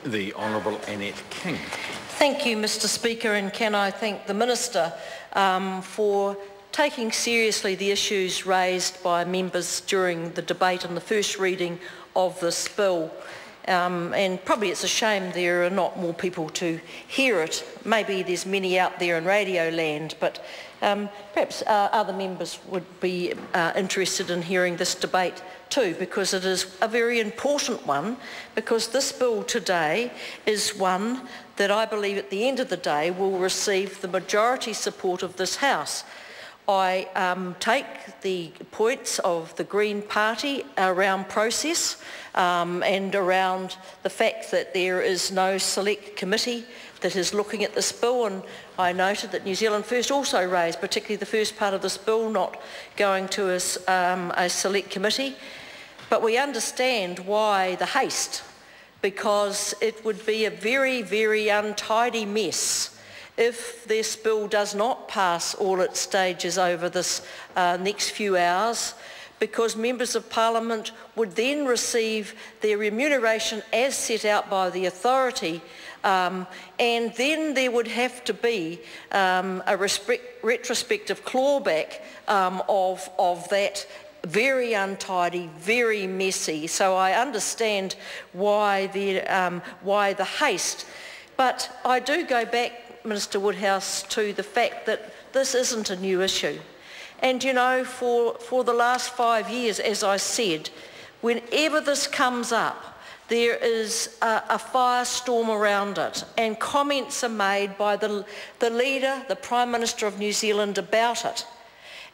The Honourable Annette King. Thank you, Mr Speaker, and can I thank the Minister for taking seriously the issues raised by members during the debate and the first reading of this bill. And probably it's a shame there are not more people to hear it. Maybe there's many out there in radio land, but perhaps other members would be interested in hearing this debate too, because it is a very important one, because this bill today is one that I believe at the end of the day will receive the majority support of this House. I take the points of the Green Party around process and around the fact that there is no select committee that is looking at this bill, and I noted that New Zealand First also raised, particularly the first part of this bill not going to a select committee. But we understand why the haste, because it would be a very, very untidy mess if this bill does not pass all its stages over this next few hours, because members of Parliament would then receive their remuneration as set out by the authority, and then there would have to be a retrospective clawback of that. Very untidy, very messy. So I understand why the haste. But I do go back, Minister Woodhouse, to the fact that this isn't a new issue. And you know, for the last 5 years, as I said, whenever this comes up, there is a firestorm around it, and comments are made by the leader, the Prime Minister of New Zealand, about it.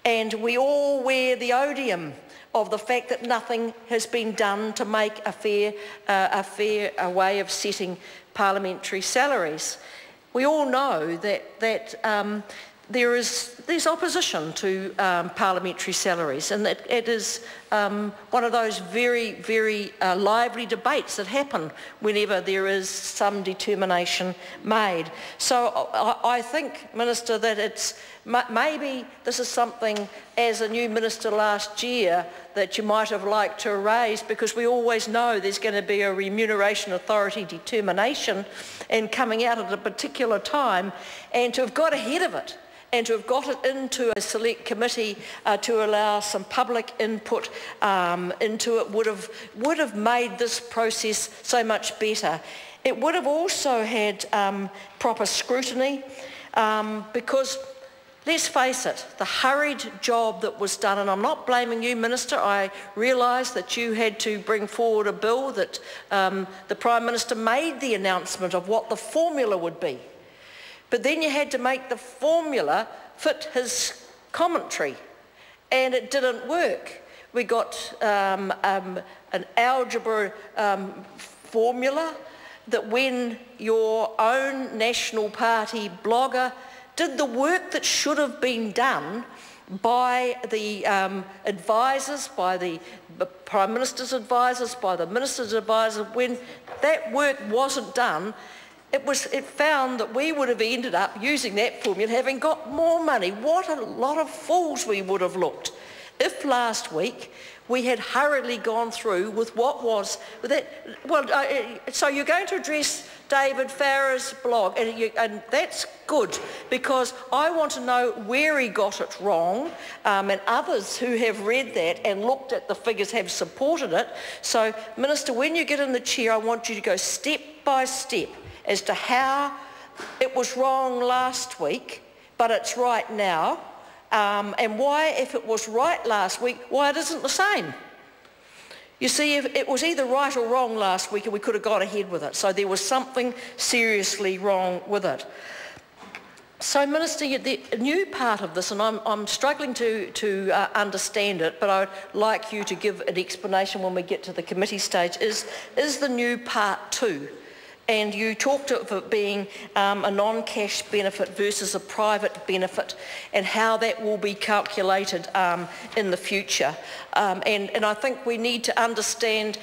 And we all wear the odium of the fact that nothing has been done to make a fair way of setting parliamentary salaries. We all know that there's opposition to parliamentary salaries, and that it is one of those very, very lively debates that happen whenever there is some determination made. So I think, Minister, that it's maybe this is something as a new minister last year that you might have liked to raise, because we always know there's going to be a remuneration authority determination and coming out at a particular time, and to have got ahead of it and to have got it into a select committee to allow some public input into it would have made this process so much better. It would have also had proper scrutiny, because let's face it, the hurried job that was done, and I'm not blaming you, Minister, I realise that you had to bring forward a bill that the Prime Minister made the announcement of what the formula would be. But then you had to make the formula fit his commentary, and it didn't work. We got an algebra formula that when your own National Party blogger did the work that should have been done by the advisors, by the Prime Minister's advisors, by the Minister's advisors, when that work wasn't done, it found that we would have ended up using that formula having got more money. What a lot of fools we would have looked if last week we had hurriedly gone through with what was that. Well, so you're going to address David Farrer's blog, and that's good, because I want to know where he got it wrong, and others who have read that and looked at the figures have supported it. So, Minister, when you get in the chair, I want you to go step by step as to how it was wrong last week, but it's right now, and why, if it was right last week, why it isn't the same. You see, if it was either right or wrong last week, and we could have got ahead with it. So there was something seriously wrong with it. So, Minister, the new part of this, and I'm struggling to understand it, but I'd like you to give an explanation when we get to the committee stage, is the new part 2. And you talked of it being a non-cash benefit versus a private benefit, and how that will be calculated in the future. And I think we need to understand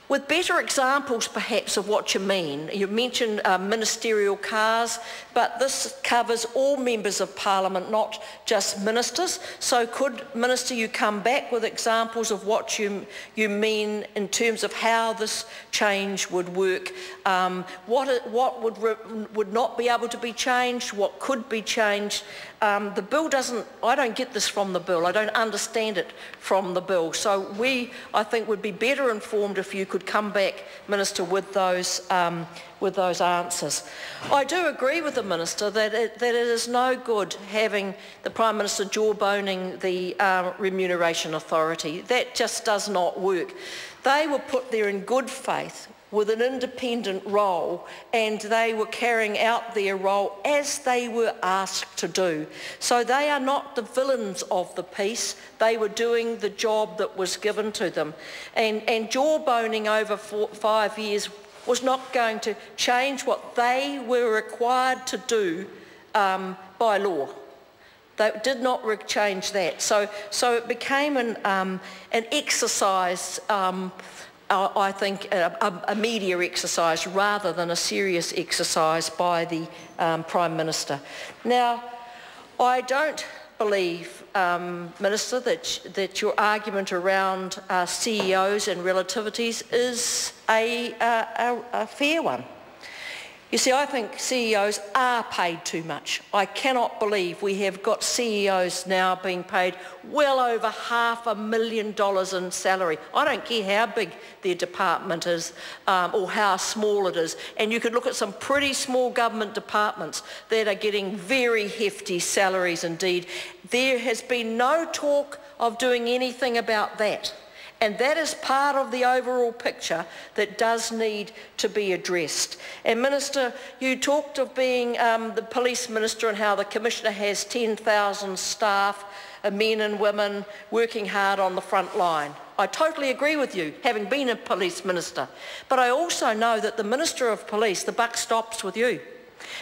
with better examples perhaps of what you mean. You mentioned ministerial cars, but this covers all members of Parliament, not just ministers. So could, Minister, you come back with examples of what you mean in terms of how this change would work? What would not be able to be changed? What could be changed? The bill doesn't, I don't get this from the bill. I don't understand it from the bill. So I think, would be better informed if you could come back, Minister, with those answers. I do agree with the Minister that it is no good having the Prime Minister jawboning the Remuneration Authority. That just does not work. They were put there in good faith with an independent role, and they were carrying out their role as they were asked to do. So they are not the villains of the piece. They were doing the job that was given to them. And jawboning over 5 years was not going to change what they were required to do by law. They did not change that. So it became an exercise, I think, a media exercise rather than a serious exercise by the Prime Minister. Now, I don't believe, Minister, that your argument around CEOs and relativities is a fair one. You see, I think CEOs are paid too much. I cannot believe we have got CEOs now being paid well over $500,000 in salary. I don't care how big their department is or how small it is. And you could look at some pretty small government departments that are getting very hefty salaries indeed. There has been no talk of doing anything about that. And that is part of the overall picture that does need to be addressed. And Minister, you talked of being the Police Minister and how the Commissioner has 10,000 staff, men and women, working hard on the front line. I totally agree with you, having been a Police Minister. But I also know that the Minister of Police, the buck stops with you.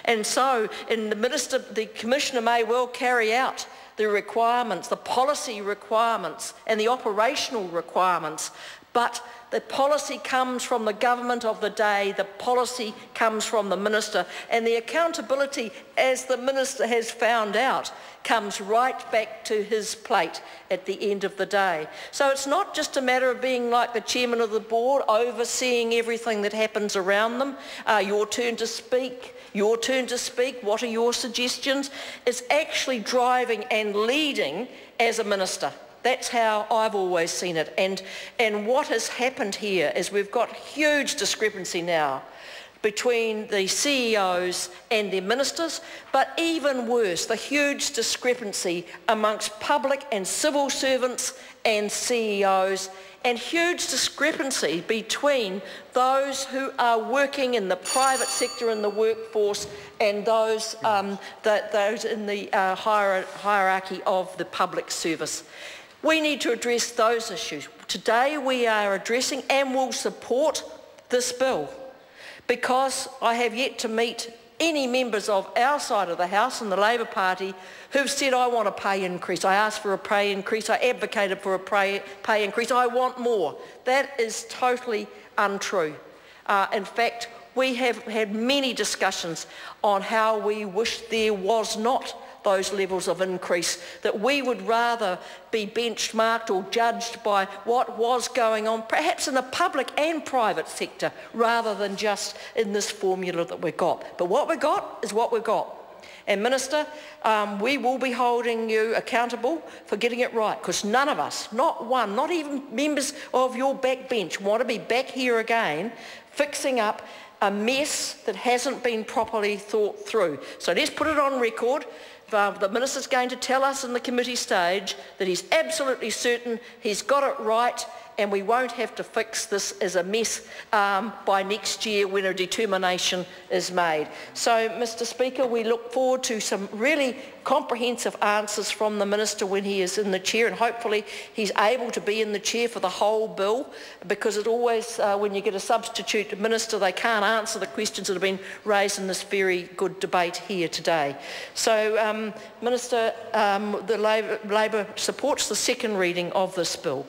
And so, the Commissioner may well carry out the requirements, the policy requirements and the operational requirements, but the policy comes from the government of the day, the policy comes from the Minister, and the accountability, as the Minister has found out, comes right back to his plate at the end of the day. So it's not just a matter of being like the chairman of the board, overseeing everything that happens around them. Your turn to speak. Your turn to speak, what are your suggestions? It's actually driving and leading as a minister. That's how I've always seen it. And what has happened here is we've got huge discrepancy now between the CEOs and their ministers, but even worse, the huge discrepancy amongst public and civil servants and CEOs, and huge discrepancy between those who are working in the private sector in the workforce and those in the hierarchy of the public service. We need to address those issues. Today we are addressing and will support this bill, because I have yet to meet any members of our side of the House and the Labor Party who've said, I want a pay increase. I asked for a pay increase. I advocated for a pay increase. I want more. That is totally untrue. In fact, we have had many discussions on how we wish there was not those levels of increase, that we would rather be benchmarked or judged by what was going on, perhaps in the public and private sector, rather than just in this formula that we've got. But what we've got is what we've got. And Minister, we will be holding you accountable for getting it right, because none of us, not one, not even members of your backbench, want to be back here again fixing up a mess that hasn't been properly thought through. So let's put it on record. The Minister's going to tell us in the committee stage that he's absolutely certain he's got it right, and we won't have to fix this as a mess by next year when a determination is made. So, Mr Speaker, we look forward to some really comprehensive answers from the Minister when he is in the chair, and hopefully he's able to be in the chair for the whole bill, because it always, when you get a substitute minister, they can't answer the questions that have been raised in this very good debate here today. So, Minister, the Labor supports the second reading of this bill.